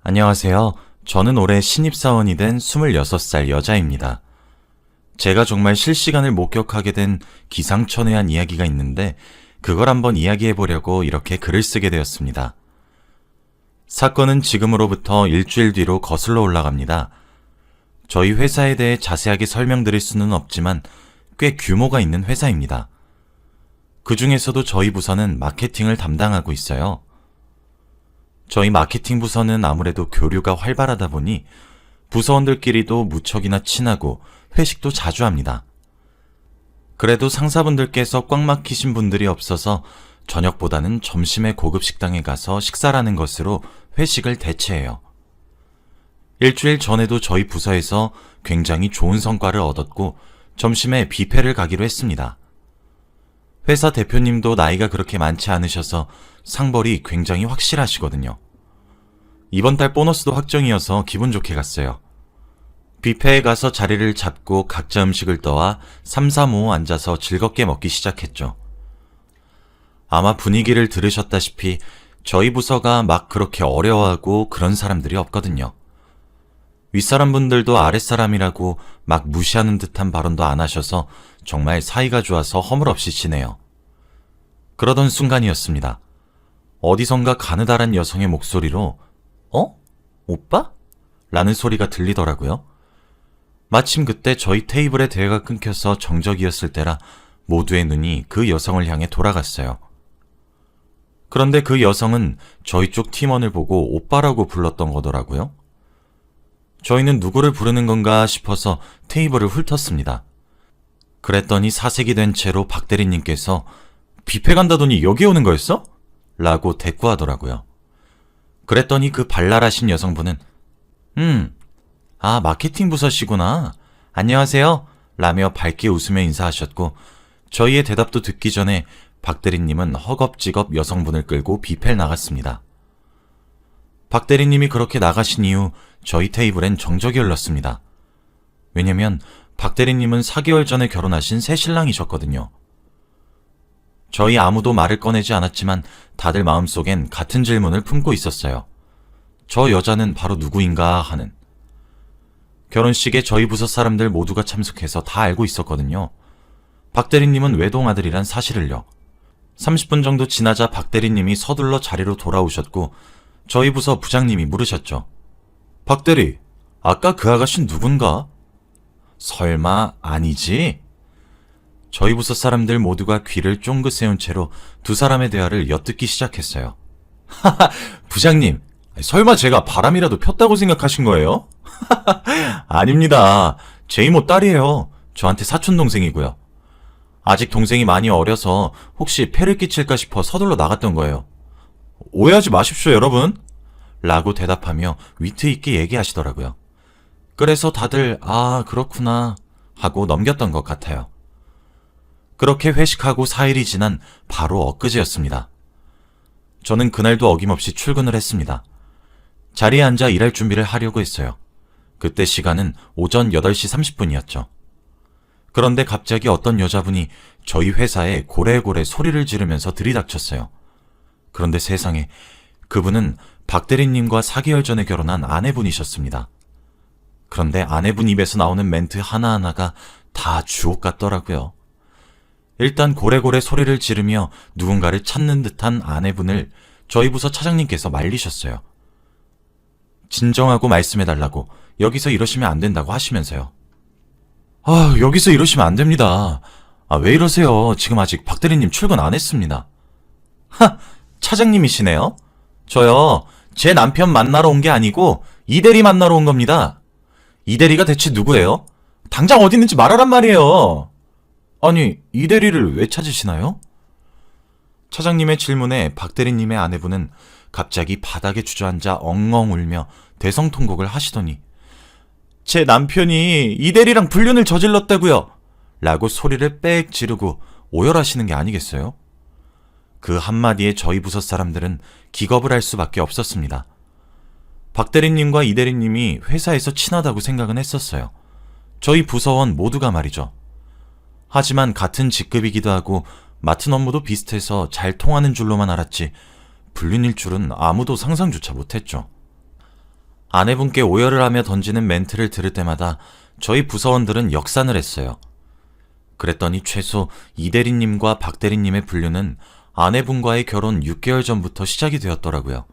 안녕하세요. 저는 올해 신입사원이 된 26살 여자입니다. 제가 정말 실시간을 목격하게 된 기상천외한 이야기가 있는데 그걸 한번 이야기해보려고 이렇게 글을 쓰게 되었습니다. 사건은 지금으로부터 일주일 뒤로 거슬러 올라갑니다. 저희 회사에 대해 자세하게 설명드릴 수는 없지만 꽤 규모가 있는 회사입니다. 그 중에서도 저희 부서는 마케팅을 담당하고 있어요. 저희 마케팅 부서는 아무래도 교류가 활발하다 보니 부서원들끼리도 무척이나 친하고 회식도 자주 합니다. 그래도 상사분들께서 꽉 막히신 분들이 없어서 저녁보다는 점심에 고급 식당에 가서 식사를 하는 것으로 회식을 대체해요. 일주일 전에도 저희 부서에서 굉장히 좋은 성과를 얻었고 점심에 뷔페를 가기로 했습니다. 회사 대표님도 나이가 그렇게 많지 않으셔서 상벌이 굉장히 확실하시거든요. 이번 달 보너스도 확정이어서 기분 좋게 갔어요. 뷔페에 가서 자리를 잡고 각자 음식을 떠와 3, 4, 5 앉아서 즐겁게 먹기 시작했죠. 아마 분위기를 들으셨다시피 저희 부서가 막 그렇게 어려워하고 그런 사람들이 없거든요. 윗사람분들도 아랫사람이라고 막 무시하는 듯한 발언도 안 하셔서 정말 사이가 좋아서 허물없이 지내요. 그러던 순간이었습니다. 어디선가 가느다란 여성의 목소리로 "어? 오빠?" 라는 소리가 들리더라고요. 마침 그때 저희 테이블의 대화가 끊겨서 정적이었을 때라 모두의 눈이 그 여성을 향해 돌아갔어요. 그런데 그 여성은 저희 쪽 팀원을 보고 오빠라고 불렀던 거더라고요. 저희는 누구를 부르는 건가 싶어서 테이블을 훑었습니다. 그랬더니 사색이 된 채로 박 대리님께서 "뷔페 간다더니 여기 오는 거였어?" 라고 대꾸하더라고요. 그랬더니 그 발랄하신 여성분은 마케팅 부서시구나. 안녕하세요. 라며 밝게 웃으며 인사하셨고 저희의 대답도 듣기 전에 박 대리님은 허겁지겁 여성분을 끌고 뷔페를 나갔습니다. 박 대리님이 그렇게 나가신 이후 저희 테이블엔 정적이 흘렀습니다. 왜냐면 박 대리님은 4개월 전에 결혼하신 새 신랑이셨거든요. 저희 아무도 말을 꺼내지 않았지만 다들 마음속엔 같은 질문을 품고 있었어요. 저 여자는 바로 누구인가 하는. 결혼식에 저희 부서 사람들 모두가 참석해서 다 알고 있었거든요. 박 대리님은 외동아들이란 사실을요. 30분 정도 지나자 박 대리님이 서둘러 자리로 돌아오셨고 저희 부서 부장님이 물으셨죠. "박 대리, 아까 그 아가씨는 누군가?" "설마 아니지?" 저희 부서 사람들 모두가 귀를 쫑긋 세운 채로 두 사람의 대화를 엿듣기 시작했어요. "하하, 부장님, 설마 제가 바람이라도 폈다고 생각하신 거예요?" "아닙니다. 제 이모 딸이에요. 저한테 사촌동생이고요. 아직 동생이 많이 어려서 혹시 폐를 끼칠까 싶어 서둘러 나갔던 거예요. 오해하지 마십시오, 여러분." 라고 대답하며 위트 있게 얘기하시더라고요. 그래서 다들 "아, 그렇구나" 하고 넘겼던 것 같아요. 그렇게 회식하고 4일이 지난 바로 엊그제였습니다. 저는 그날도 어김없이 출근을 했습니다. 자리에 앉아 일할 준비를 하려고 했어요. 그때 시간은 오전 8시 30분이었죠. 그런데 갑자기 어떤 여자분이 저희 회사에 고래고래 소리를 지르면서 들이닥쳤어요. 그런데 세상에, 그분은 박 대리님과 4개월 전에 결혼한 아내분이셨습니다. 그런데 아내분 입에서 나오는 멘트 하나하나가 다 주옥 같더라고요. 일단 고래고래 소리를 지르며 누군가를 찾는 듯한 아내분을 저희 부서 차장님께서 말리셨어요. 진정하고 말씀해달라고, 여기서 이러시면 안 된다고 하시면서요. 여기서 이러시면 안 됩니다. 왜 이러세요? 지금 아직 박 대리님 출근 안 했습니다." 차장님이시네요? 저요, 제 남편 만나러 온 게 아니고 이대리 만나러 온 겁니다. 이대리가 대체 누구예요? 당장 어디 있는지 말하란 말이에요. 아니, 이대리를 왜 찾으시나요? 차장님의 질문에 박 대리님의 아내분은 갑자기 바닥에 주저앉아 엉엉 울며 대성통곡을 하시더니 "제 남편이 이대리랑 불륜을 저질렀다고요" 라고 소리를 빽 지르고 오열하시는 게 아니겠어요? 그 한마디에 저희 부서 사람들은 기겁을 할 수밖에 없었습니다. 박 대리님과 이 대리님이 회사에서 친하다고 생각은 했었어요. 저희 부서원 모두가 말이죠. 하지만 같은 직급이기도 하고 맡은 업무도 비슷해서 잘 통하는 줄로만 알았지 불륜일 줄은 아무도 상상조차 못했죠. 아내분께 오열을 하며 던지는 멘트를 들을 때마다 저희 부서원들은 역산을 했어요. 그랬더니 최소 이 대리님과 박 대리님의 분류는 아내분과의 결혼 6개월 전부터 시작이 되었더라고요.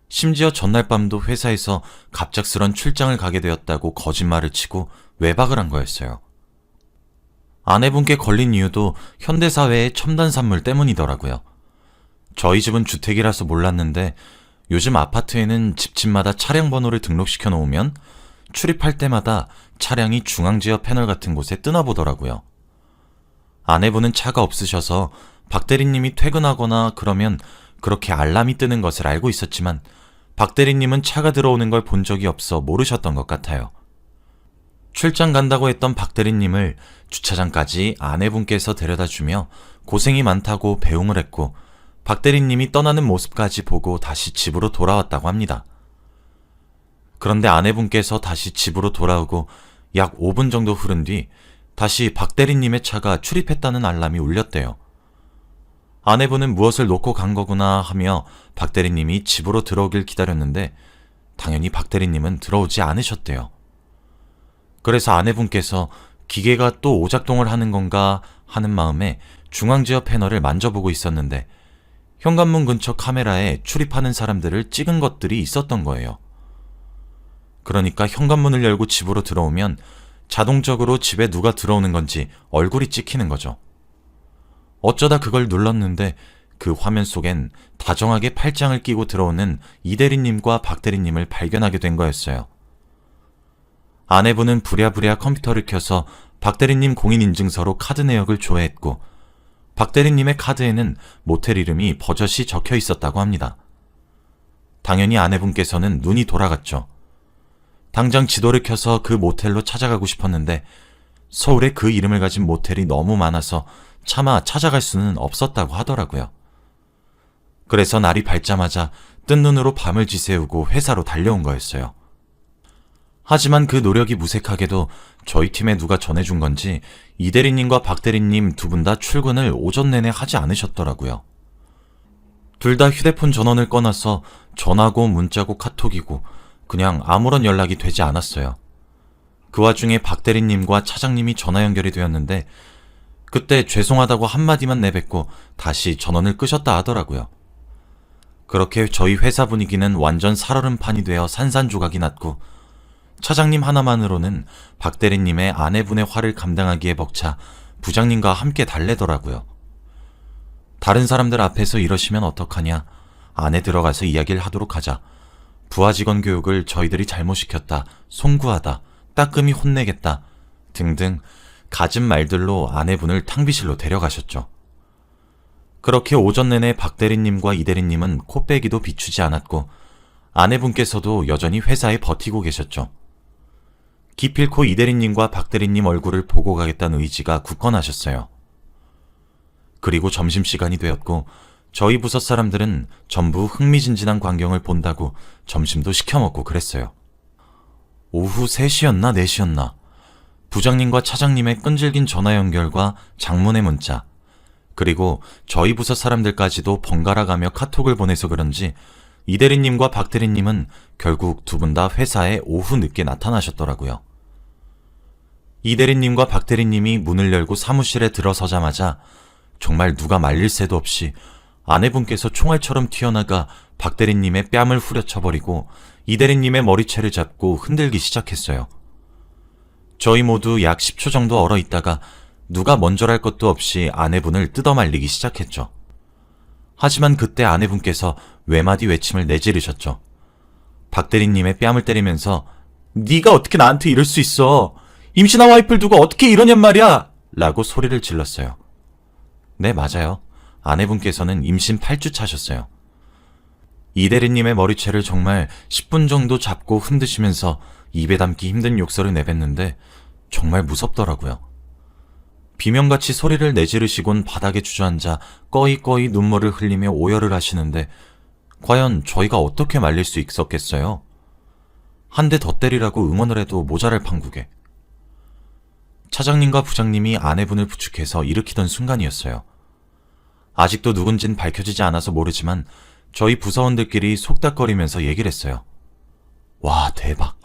심지어 전날 밤도 회사에서 갑작스런 출장을 가게 되었다고 거짓말을 치고 외박을 한 거였어요. 아내분께 걸린 이유도 현대사회의 첨단 산물 때문이더라고요. 저희 집은 주택이라서 몰랐는데 요즘 아파트에는 집집마다 차량 번호를 등록시켜 놓으면 출입할 때마다 차량이 중앙지역 패널 같은 곳에 뜨나 보더라고요. 아내분은 차가 없으셔서 박 대리님이 퇴근하거나 그러면 그렇게 알람이 뜨는 것을 알고 있었지만 박 대리님은 차가 들어오는 걸 본 적이 없어 모르셨던 것 같아요. 출장 간다고 했던 박 대리님을 주차장까지 아내분께서 데려다주며 고생이 많다고 배웅을 했고 박 대리님이 떠나는 모습까지 보고 다시 집으로 돌아왔다고 합니다. 그런데 아내분께서 다시 집으로 돌아오고 약 5분 정도 흐른 뒤 다시 박 대리님의 차가 출입했다는 알람이 울렸대요. 아내분은 무엇을 놓고 간 거구나 하며 박 대리님이 집으로 들어오길 기다렸는데 당연히 박 대리님은 들어오지 않으셨대요. 그래서 아내분께서 기계가 또 오작동을 하는 건가 하는 마음에 중앙지역 패널을 만져보고 있었는데 현관문 근처 카메라에 출입하는 사람들을 찍은 것들이 있었던 거예요. 그러니까 현관문을 열고 집으로 들어오면 자동적으로 집에 누가 들어오는 건지 얼굴이 찍히는 거죠. 어쩌다 그걸 눌렀는데 그 화면 속엔 다정하게 팔짱을 끼고 들어오는 이 대리님과 박 대리님을 발견하게 된 거였어요. 아내분은 부랴부랴 컴퓨터를 켜서 박 대리님 공인인증서로 카드 내역을 조회했고 박 대리님의 카드에는 모텔 이름이 버젓이 적혀 있었다고 합니다. 당연히 아내분께서는 눈이 돌아갔죠. 당장 지도를 켜서 그 모텔로 찾아가고 싶었는데 서울에 그 이름을 가진 모텔이 너무 많아서 차마 찾아갈 수는 없었다고 하더라고요. 그래서 날이 밝자마자 뜬 눈으로 밤을 지새우고 회사로 달려온 거였어요. 하지만 그 노력이 무색하게도 저희 팀에 누가 전해준 건지 이 대리님과 박 대리님 두 분 다 출근을 오전 내내 하지 않으셨더라고요. 둘 다 휴대폰 전원을 꺼놔서 전화고 문자고 카톡이고 그냥 아무런 연락이 되지 않았어요. 그 와중에 박 대리님과 차장님이 전화 연결이 되었는데 그때 죄송하다고 한마디만 내뱉고 다시 전원을 끄셨다 하더라고요. 그렇게 저희 회사 분위기는 완전 살얼음판이 되어 산산조각이 났고 차장님 하나만으로는 박 대리님의 아내분의 화를 감당하기에 벅차 부장님과 함께 달래더라고요. 다른 사람들 앞에서 이러시면 어떡하냐, 안에 들어가서 이야기를 하도록 하자, 부하 직원 교육을 저희들이 잘못시켰다, 송구하다, 따끔히 혼내겠다 등등 갖은 말들로 아내분을 탕비실로 데려가셨죠. 그렇게 오전 내내 박 대리님과 이 대리님은 코빼기도 비추지 않았고 아내분께서도 여전히 회사에 버티고 계셨죠. 기필코 이 대리님과 박 대리님 얼굴을 보고 가겠다는 의지가 굳건하셨어요. 그리고 점심시간이 되었고 저희 부서 사람들은 전부 흥미진진한 광경을 본다고 점심도 시켜먹고 그랬어요. 오후 3시였나 4시였나 부장님과 차장님의 끈질긴 전화 연결과 장문의 문자 그리고 저희 부서 사람들까지도 번갈아가며 카톡을 보내서 그런지 이 대리님과 박 대리님은 결국 두 분 다 회사에 오후 늦게 나타나셨더라고요. 이 대리님과 박 대리님이 문을 열고 사무실에 들어서자마자 정말 누가 말릴 새도 없이 아내분께서 총알처럼 튀어나가 박 대리님의 뺨을 후려쳐버리고 이 대리님의 머리채를 잡고 흔들기 시작했어요. 저희 모두 약 10초 정도 얼어있다가 누가 먼저랄 것도 없이 아내분을 뜯어말리기 시작했죠. 하지만 그때 아내분께서 외마디 외침을 내지르셨죠. 박 대리님의 뺨을 때리면서 네가 어떻게 나한테 이럴 수 있어? 임신한 와이프를 두고 어떻게 이러냔 말이야! 라고 소리를 질렀어요. 네, 맞아요. 아내분께서는 임신 8주 차셨어요. 이 대리님의 머리채를 정말 10분 정도 잡고 흔드시면서 입에 담기 힘든 욕설을 내뱉는데 정말 무섭더라고요. 비명같이 소리를 내지르시곤 바닥에 주저앉아 꺼이꺼이 눈물을 흘리며 오열을 하시는데 과연 저희가 어떻게 말릴 수 있었겠어요? 한 대 더 때리라고 응원을 해도 모자랄 판국에. 차장님과 부장님이 아내분을 부축해서 일으키던 순간이었어요. 아직도 누군진 밝혀지지 않아서 모르지만 저희 부서원들끼리 속닥거리면서 얘기를 했어요. 와, 대박.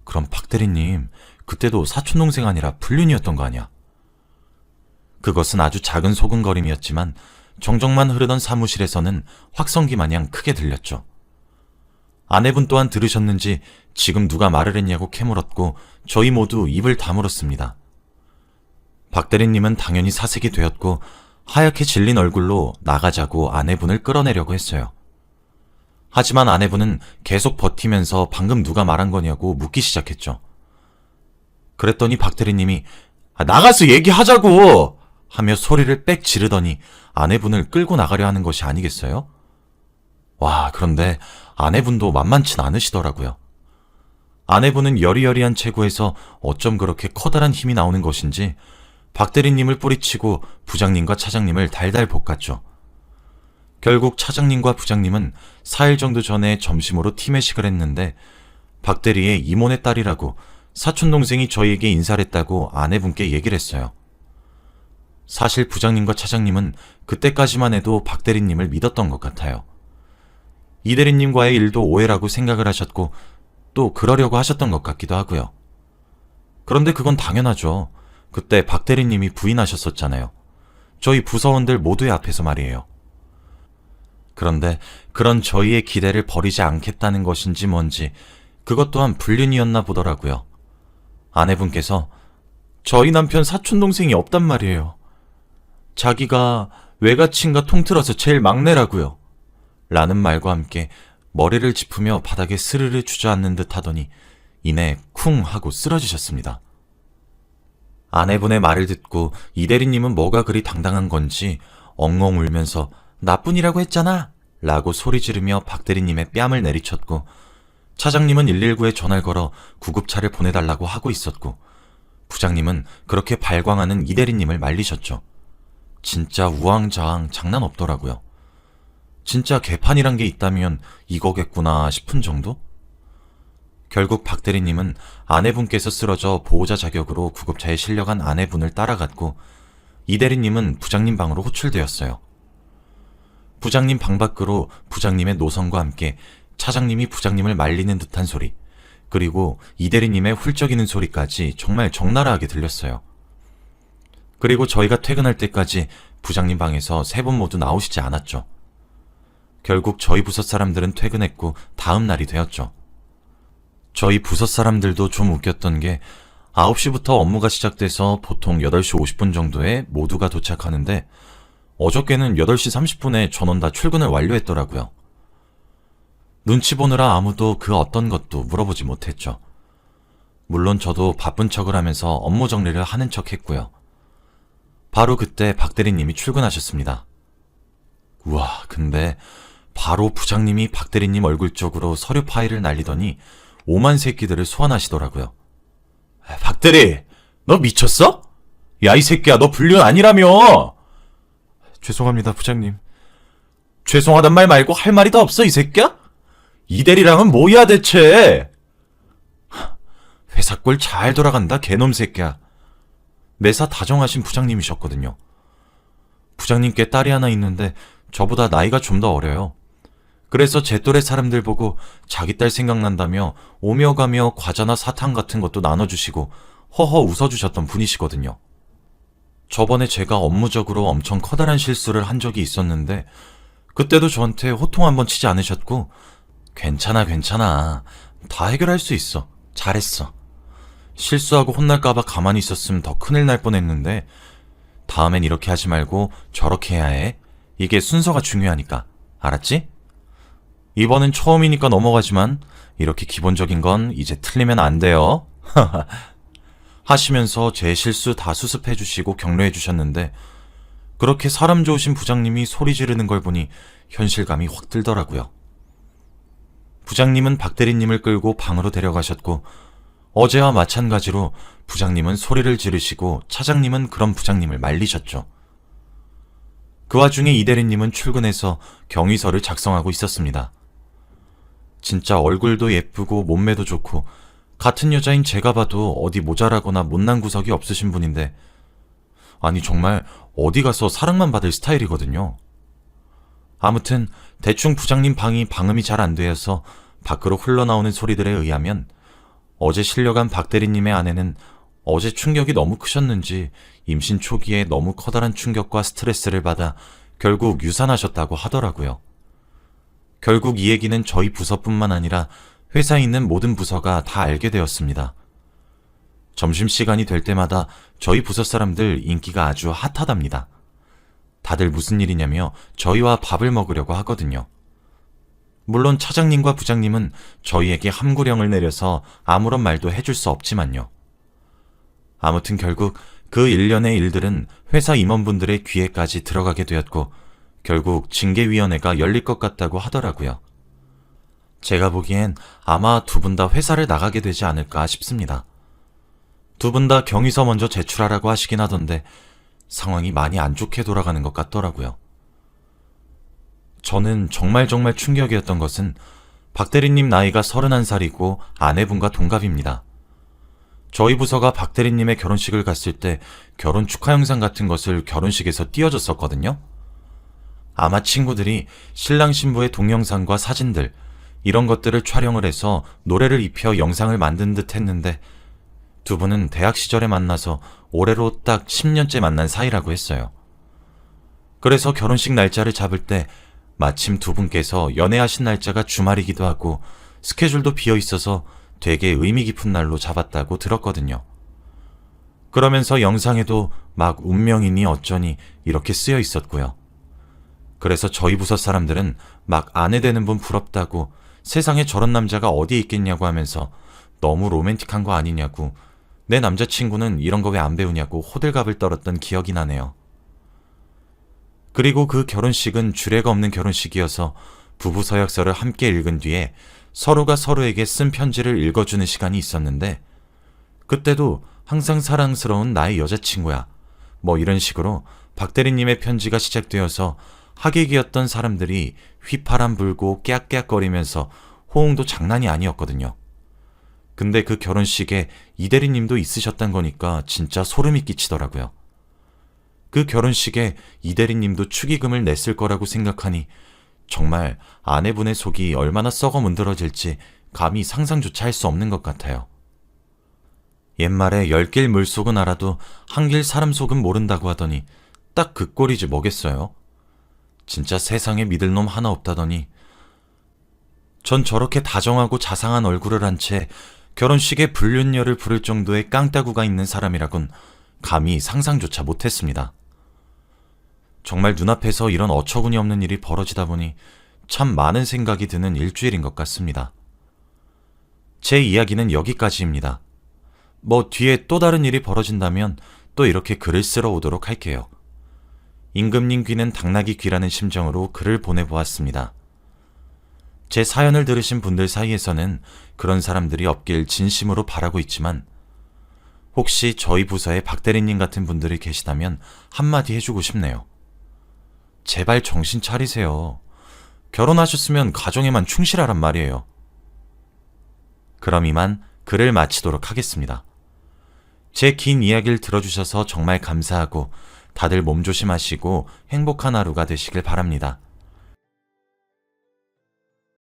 그럼 박 대리님, 그때도 사촌동생 아니라 불륜이었던 거 아니야? 그것은 아주 작은 소근거림이었지만 정적만 흐르던 사무실에서는 확성기 마냥 크게 들렸죠. 아내분 또한 들으셨는지 지금 누가 말을 했냐고 캐물었고 저희 모두 입을 다물었습니다. 박 대리님은 당연히 사색이 되었고 하얗게 질린 얼굴로 나가자고 아내분을 끌어내려고 했어요. 하지만 아내분은 계속 버티면서 방금 누가 말한 거냐고 묻기 시작했죠. 그랬더니 박 대리님이 나가서 얘기하자고! 하며 소리를 빽 지르더니 아내분을 끌고 나가려 하는 것이 아니겠어요? 와, 그런데 아내분도 만만치 않으시더라고요. 아내분은 여리여리한 체구에서 어쩜 그렇게 커다란 힘이 나오는 것인지 박 대리님을 뿌리치고 부장님과 차장님을 달달 볶았죠. 결국 차장님과 부장님은 4일 정도 전에 점심으로 팀회식을 했는데 박 대리의 이모네 딸이라고 사촌동생이 저희에게 인사를 했다고 아내분께 얘기를 했어요. 사실 부장님과 차장님은 그때까지만 해도 박 대리님을 믿었던 것 같아요. 이 대리님과의 일도 오해라고 생각을 하셨고 또 그러려고 하셨던 것 같기도 하고요. 그런데 그건 당연하죠. 그때 박 대리님이 부인하셨었잖아요. 저희 부서원들 모두의 앞에서 말이에요. 그런데 그런 저희의 기대를 버리지 않겠다는 것인지 뭔지 그것 또한 불륜이었나 보더라고요. 아내분께서 저희 남편 사촌동생이 없단 말이에요. 자기가 외가친가 통틀어서 제일 막내라고요. 라는 말과 함께 머리를 짚으며 바닥에 스르르 주저앉는 듯 하더니 이내 쿵 하고 쓰러지셨습니다. 아내분의 말을 듣고 이 대리님은 뭐가 그리 당당한 건지 엉엉 울면서 나뿐이라고 했잖아! 라고 소리 지르며 박 대리님의 뺨을 내리쳤고 차장님은 119에 전화를 걸어 구급차를 보내달라고 하고 있었고 부장님은 그렇게 발광하는 이 대리님을 말리셨죠. 진짜 우왕좌왕 장난 없더라고요. 진짜 개판이란 게 있다면 이거겠구나 싶은 정도? 결국 박 대리님은 아내분께서 쓰러져 보호자 자격으로 구급차에 실려간 아내분을 따라갔고 이 대리님은 부장님 방으로 호출되었어요. 부장님 방 밖으로 부장님의 노성과 함께 차장님이 부장님을 말리는 듯한 소리, 그리고 이 대리님의 훌쩍이는 소리까지 정말 적나라하게 들렸어요. 그리고 저희가 퇴근할 때까지 부장님 방에서 3분 모두 나오시지 않았죠. 결국 저희 부서 사람들은 퇴근했고 다음 날이 되었죠. 저희 부서 사람들도 좀 웃겼던 게 9시부터 업무가 시작돼서 보통 8시 50분 정도에 모두가 도착하는데 어저께는 8시 30분에 전원 다 출근을 완료했더라고요. 눈치 보느라 아무도 그 어떤 것도 물어보지 못했죠. 물론 저도 바쁜 척을 하면서 업무 정리를 하는 척 했고요. 바로 그때 박 대리님이 출근하셨습니다. 우와, 근데 바로 부장님이 박 대리님 얼굴 쪽으로 서류 파일을 날리더니 오만 새끼들을 소환하시더라고요. 박 대리, 너 미쳤어? 야, 이 새끼야, 너 불륜 아니라며! 죄송합니다, 부장님. 죄송하단 말 말고 할 말이 더 없어, 이 새끼야? 이 대리랑은 뭐야, 대체? 회사 꼴 잘 돌아간다, 개놈 새끼야. 매사 다정하신 부장님이셨거든요. 부장님께 딸이 하나 있는데 저보다 나이가 좀 더 어려요. 그래서 제 또래 사람들 보고 자기 딸 생각난다며 오며 가며 과자나 사탕 같은 것도 나눠주시고 허허 웃어주셨던 분이시거든요. 저번에 제가 업무적으로 엄청 커다란 실수를 한 적이 있었는데 그때도 저한테 호통 한번 치지 않으셨고 괜찮아 다 해결할 수 있어. 잘했어. 실수하고 혼날까봐 가만히 있었으면 더 큰일 날 뻔했는데 다음엔 이렇게 하지 말고 저렇게 해야 해. 이게 순서가 중요하니까. 알았지? 이번엔 처음이니까 넘어가지만 이렇게 기본적인 건 이제 틀리면 안 돼요. 하시면서 제 실수 다 수습해 주시고 격려해 주셨는데 그렇게 사람 좋으신 부장님이 소리 지르는 걸 보니 현실감이 확 들더라고요. 부장님은 박 대리님을 끌고 방으로 데려가셨고 어제와 마찬가지로 부장님은 소리를 지르시고 차장님은 그런 부장님을 말리셨죠. 그 와중에 이 대리님은 출근해서 경위서를 작성하고 있었습니다. 진짜 얼굴도 예쁘고 몸매도 좋고 같은 여자인 제가 봐도 어디 모자라거나 못난 구석이 없으신 분인데 아니 정말 어디 가서 사랑만 받을 스타일이거든요. 아무튼 대충 부장님 방이 방음이 잘 안 되어서 밖으로 흘러나오는 소리들에 의하면 어제 실려간 박 대리님의 아내는 어제 충격이 너무 크셨는지 임신 초기에 너무 커다란 충격과 스트레스를 받아 결국 유산하셨다고 하더라고요. 결국 이 얘기는 저희 부서뿐만 아니라 회사에 있는 모든 부서가 다 알게 되었습니다. 점심시간이 될 때마다 저희 부서 사람들 인기가 아주 핫하답니다. 다들 무슨 일이냐며 저희와 밥을 먹으려고 하거든요. 물론 차장님과 부장님은 저희에게 함구령을 내려서 아무런 말도 해줄 수 없지만요. 아무튼 결국 그 일련의 일들은 회사 임원분들의 귀에까지 들어가게 되었고 결국 징계위원회가 열릴 것 같다고 하더라고요. 제가 보기엔 아마 두 분 다 회사를 나가게 되지 않을까 싶습니다. 두 분 다 경위서 먼저 제출하라고 하시긴 하던데 상황이 많이 안 좋게 돌아가는 것 같더라고요. 저는 정말 충격이었던 것은 박 대리님 나이가 31살이고 아내분과 동갑입니다. 저희 부서가 박 대리님의 결혼식을 갔을 때 결혼 축하 영상 같은 것을 결혼식에서 띄워줬었거든요. 아마 친구들이 신랑 신부의 동영상과 사진들 이런 것들을 촬영을 해서 노래를 입혀 영상을 만든 듯 했는데 두 분은 대학 시절에 만나서 올해로 딱 10년째 만난 사이라고 했어요. 그래서 결혼식 날짜를 잡을 때 마침 두 분께서 연애하신 날짜가 주말이기도 하고 스케줄도 비어 있어서 되게 의미 깊은 날로 잡았다고 들었거든요. 그러면서 영상에도 막 운명이니 어쩌니 이렇게 쓰여 있었고요. 그래서 저희 부서 사람들은 막 아내 되는 분 부럽다고 세상에 저런 남자가 어디에 있겠냐고 하면서 너무 로맨틱한 거 아니냐고 내 남자친구는 이런 거 왜 안 배우냐고 호들갑을 떨었던 기억이 나네요. 그리고 그 결혼식은 주례가 없는 결혼식이어서 부부 서약서를 함께 읽은 뒤에 서로가 서로에게 쓴 편지를 읽어주는 시간이 있었는데 그때도 항상 사랑스러운 나의 여자친구야 뭐 이런 식으로 박 대리님의 편지가 시작되어서 하객이었던 사람들이 휘파람 불고 깨악깨악거리면서 호응도 장난이 아니었거든요. 근데 그 결혼식에 이 대리님도 있으셨단 거니까 진짜 소름이 끼치더라고요. 그 결혼식에 이 대리님도 축의금을 냈을 거라고 생각하니 정말 아내분의 속이 얼마나 썩어 문드러질지 감히 상상조차 할 수 없는 것 같아요. 옛말에 10길 물속은 알아도 한 길 사람 속은 모른다고 하더니 딱 그 꼴이지 뭐겠어요. 진짜 세상에 믿을 놈 하나 없다더니 전 저렇게 다정하고 자상한 얼굴을 한 채 결혼식에 불륜녀를 부를 정도의 깡따구가 있는 사람이라곤 감히 상상조차 못했습니다. 정말 눈앞에서 이런 어처구니 없는 일이 벌어지다 보니 참 많은 생각이 드는 일주일인 것 같습니다. 제 이야기는 여기까지입니다. 뭐 뒤에 또 다른 일이 벌어진다면 또 이렇게 글을 쓰러 오도록 할게요. 임금님 귀는 당나귀 귀라는 심정으로 글을 보내보았습니다. 제 사연을 들으신 분들 사이에서는 그런 사람들이 없길 진심으로 바라고 있지만 혹시 저희 부서에 박 대리님 같은 분들이 계시다면 한마디 해주고 싶네요. 제발 정신 차리세요. 결혼하셨으면 가정에만 충실하란 말이에요. 그럼 이만 글을 마치도록 하겠습니다. 제 긴 이야기를 들어주셔서 정말 감사하고 다들 몸 조심하시고 행복한 하루가 되시길 바랍니다.